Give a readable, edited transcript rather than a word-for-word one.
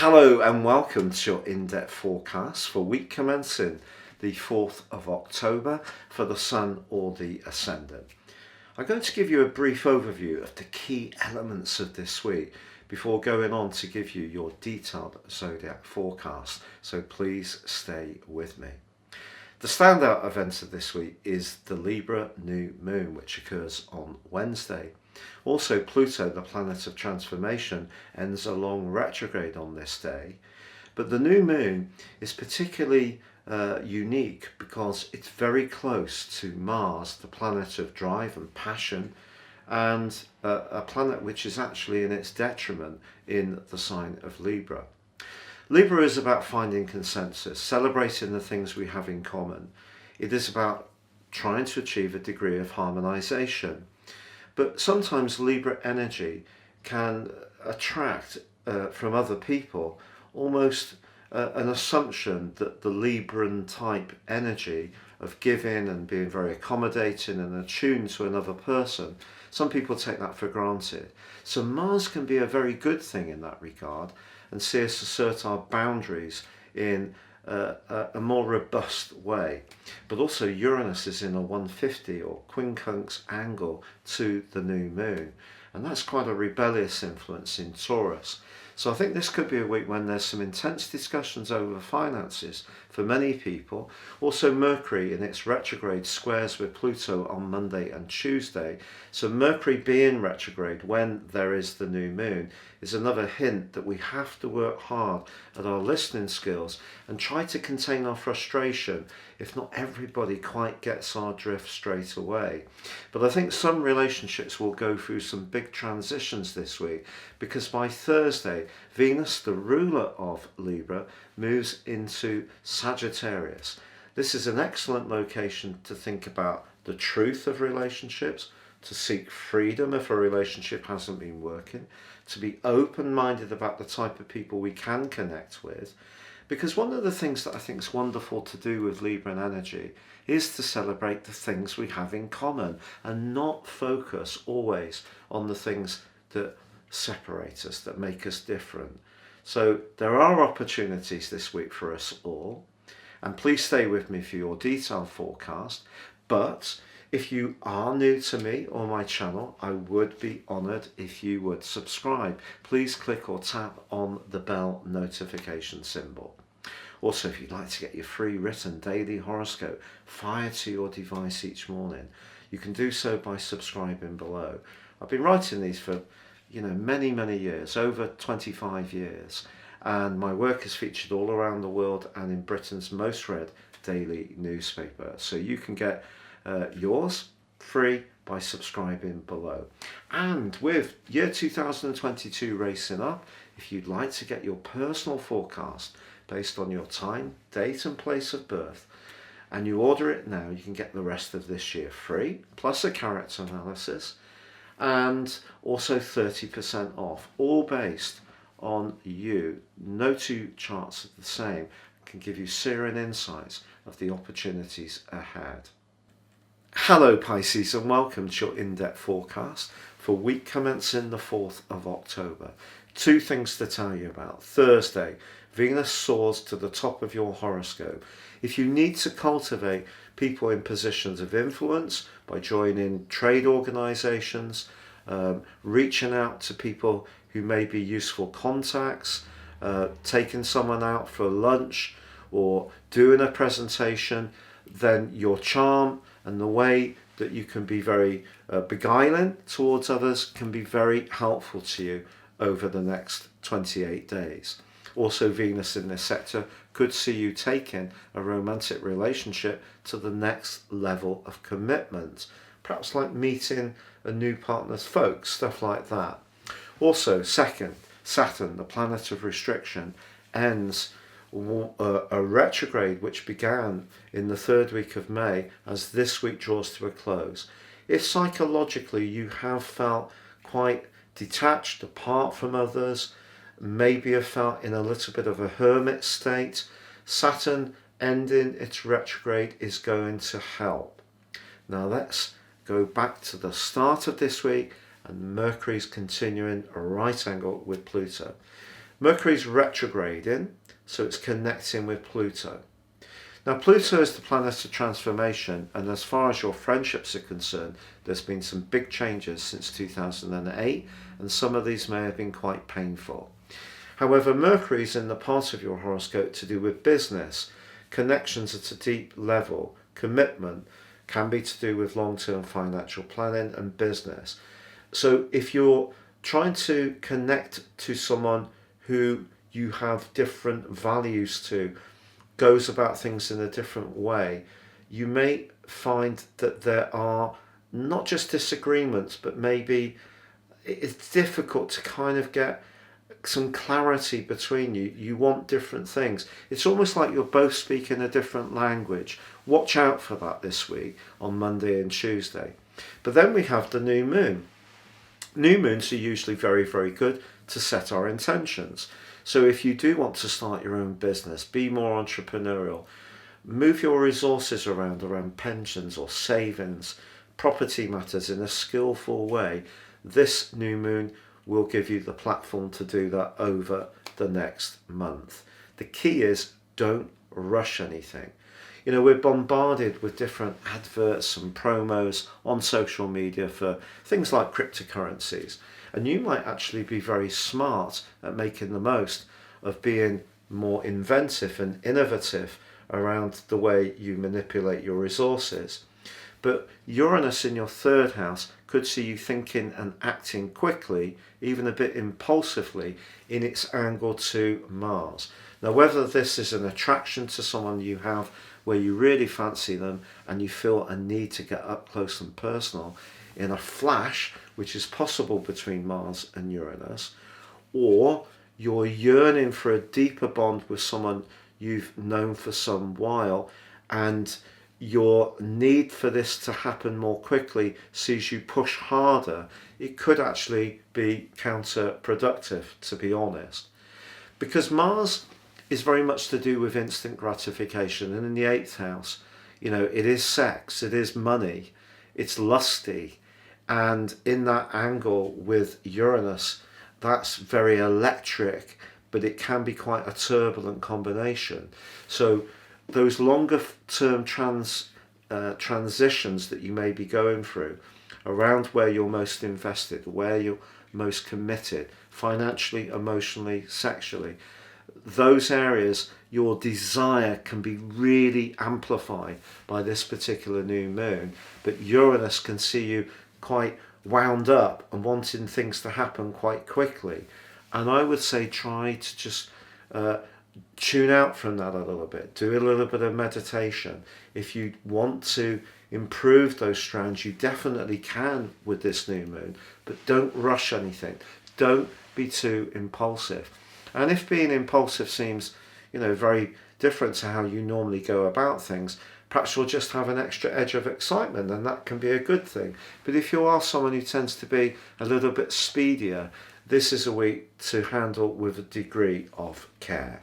Hello and welcome to your in-depth forecast for week commencing the 4th of October for the Sun or the Ascendant. I'm going to give you a brief overview of the key elements of this week before going on to give you your detailed Zodiac forecast, so please stay with me. The standout event of this week is the Libra new moon, which occurs on Wednesday. Also, Pluto, the planet of transformation, ends a long retrograde on this day. But the new moon is particularly unique because it's very close to Mars, the planet of drive and passion, and a planet which is actually in its detriment in the sign of Libra. Libra is about finding consensus, celebrating the things we have in common. It is about trying to achieve a degree of harmonization. But sometimes Libra energy can attract from other people almost an assumption that the Libran type energy of giving and being very accommodating and attuned to another person, some people take that for granted. So Mars can be a very good thing in that regard and see us assert our boundaries in a more robust way. But also Uranus is in a 150 or quincunx angle to the new moon, and that's quite a rebellious influence in Taurus. So I think this could be a week when there's some intense discussions over finances for many people. Also Mercury in its retrograde squares with Pluto on Monday and Tuesday. So Mercury being retrograde when there is the new moon is another hint that we have to work hard at our listening skills and try to contain our frustration if not everybody quite gets our drift straight away. But I think some relationships will go through some big transitions this week because by Thursday, Venus, the ruler of Libra, moves into Sagittarius. This is an excellent location to think about the truth of relationships, to seek freedom if a relationship hasn't been working, to be open-minded about the type of people we can connect with. Because one of the things that I think is wonderful to do with Libran energy is to celebrate the things we have in common and not focus always on the things that separate us, that make us different. So there are opportunities this week for us all, and please stay with me for your detailed forecast. But if you are new to me or my channel, I would be honoured if you would subscribe. Please click or tap on the bell notification symbol. Also, if you'd like to get your free written daily horoscope fired to your device each morning, you can do so by subscribing below. I've been writing these for many years, over 25 years, and my work is featured all around the world and in Britain's most read daily newspaper. So you can get yours free by subscribing below. And with year 2022 racing up, if you'd like to get your personal forecast based on your time, date and place of birth, and you order it now, you can get the rest of this year free, plus a character analysis, and also 30% off, all based on you. No two charts are the same, can give you searing insights of the opportunities ahead. Hello Pisces and welcome to your in-depth forecast for week commencing the 4th of October. Two things to tell you about. Thursday, Venus soars to the top of your horoscope. If you need to cultivate people in positions of influence by joining trade organisations, reaching out to people who may be useful contacts, taking someone out for lunch or doing a presentation, then your charm and the way that you can be very beguiling towards others can be very helpful to you over the next 28 days. Also, Venus in this sector could see you taking a romantic relationship to the next level of commitment, perhaps like meeting a new partner's folks, stuff like that. Also, second, Saturn, the planet of restriction, ends a retrograde which began in the third week of May as this week draws to a close. If psychologically you have felt quite detached, apart from others, maybe have felt in a little bit of a hermit state, Saturn ending its retrograde is going to help. Now let's go back to the start of this week, and Mercury's continuing a right angle with Pluto. Mercury's retrograding, so it's connecting with Pluto. Now, Pluto is the planet of transformation, and as far as your friendships are concerned, there's been some big changes since 2008, and some of these may have been quite painful. However, Mercury is in the part of your horoscope to do with business, connections at a deep level, commitment, can be to do with long-term financial planning and business. So if you're trying to connect to someone who you have different values to, goes about things in a different way, you may find that there are not just disagreements, but maybe it's difficult to kind of get some clarity between you. You want different things. It's almost like you're both speaking a different language. Watch out for that this week on Monday and Tuesday. But then we have the new moon. New moons are usually very, very good to set our intentions. So if you do want to start your own business, be more entrepreneurial, move your resources around pensions or savings, property matters in a skillful way, this new moon will give you the platform to do that over the next month. The key is don't rush anything. You know, we're bombarded with different adverts and promos on social media for things like cryptocurrencies. And you might actually be very smart at making the most of being more inventive and innovative around the way you manipulate your resources. But Uranus in your third house could see you thinking and acting quickly, even a bit impulsively, in its angle to Mars. Now, whether this is an attraction to someone you have where you really fancy them and you feel a need to get up close and personal in a flash, which is possible between Mars and Uranus, or you're yearning for a deeper bond with someone you've known for some while, and your need for this to happen more quickly sees you push harder, it could actually be counterproductive, to be honest. Because Mars is very much to do with instant gratification, and in the 8th house, you know, it is sex, it is money, it's lusty, and in that angle with Uranus, that's very electric, but it can be quite a turbulent combination. So those longer term transitions that you may be going through around where you're most invested, where you're most committed, financially, emotionally, sexually, those areas, your desire can be really amplified by this particular new moon, but Uranus can see you quite wound up and wanting things to happen quite quickly. And I would say try to just tune out from that a little bit, do a little bit of meditation. If you want to improve those strands, you definitely can with this new moon, but don't rush anything. Don't be too impulsive. And if being impulsive seems, you know, very different to how you normally go about things, perhaps you'll just have an extra edge of excitement, and that can be a good thing. But if you are someone who tends to be a little bit speedier, this is a week to handle with a degree of care.